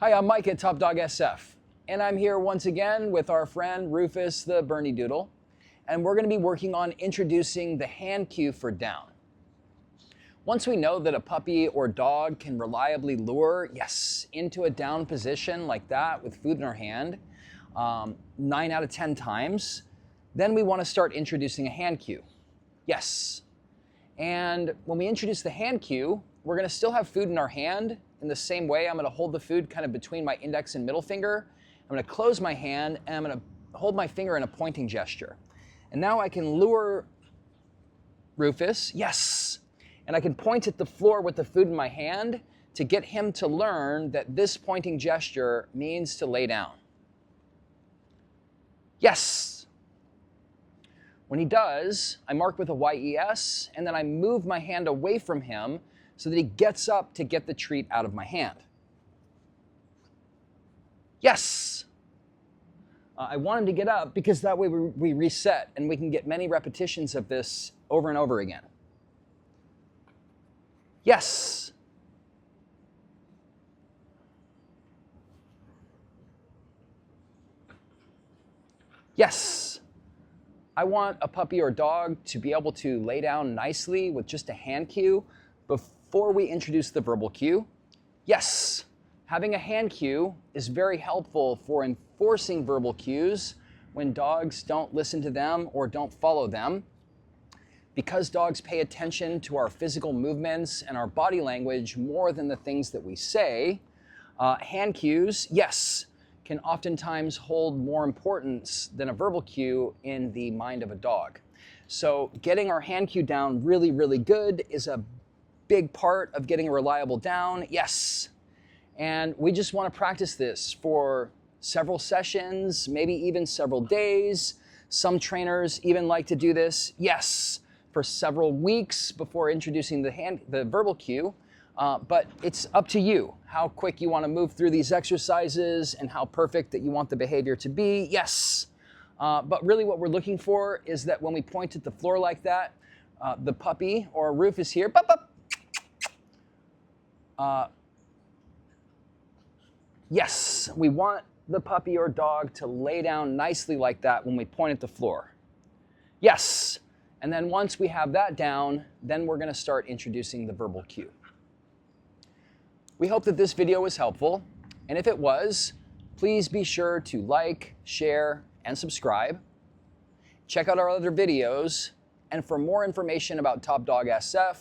Hi, I'm Mike at Top Dog SF, and I'm here once again with our friend Rufus the Bernie Doodle, and we're going to be working on introducing the hand cue for down. Once we know that a puppy or dog can reliably lure, yes, into a down position like that with food in our hand, 9 out of 10 times, then we want to start introducing a hand cue. Yes. And when we introduce the hand cue, we're going to still have food in our hand. In the same way, I'm going to hold the food kind of between my index and middle finger. I'm going to close my hand, and I'm going to hold my finger in a pointing gesture. And now I can lure Rufus, yes. And I can point at the floor with the food in my hand to get him to learn that this pointing gesture means to lay down. Yes. When he does, I mark with a YES, and then I move my hand away from him so that he gets up to get the treat out of my hand. Yes. I want him to get up because that way we reset and we can get many repetitions of this over and over again. Yes. Yes. I want a puppy or dog to be able to lay down nicely with just a hand cue before we introduce the verbal cue. Yes, having a hand cue is very helpful for enforcing verbal cues when dogs don't listen to them or don't follow them. Because dogs pay attention to our physical movements and our body language more than the things that we say, hand cues, yes, can oftentimes hold more importance than a verbal cue in the mind of a dog. So getting our hand cue down really, really good is a big part of getting a reliable down, yes. And we just want to practice this for several sessions, maybe even several days. Some trainers even like to do this, yes, for several weeks before introducing the verbal cue. But it's up to you how quick you want to move through these exercises and how perfect that you want the behavior to be, yes. But really what we're looking for is that when we point at the floor like that, the puppy or Rufus here, yes, we want the puppy or dog to lay down nicely like that when we point at the floor. Yes, and then once we have that down, then we're going to start introducing the verbal cue. We hope that this video was helpful, and if it was, please be sure to like, share, and subscribe. Check out our other videos, and for more information about Top Dog SF,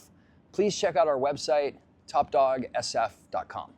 please check out our website, topdogsf.com.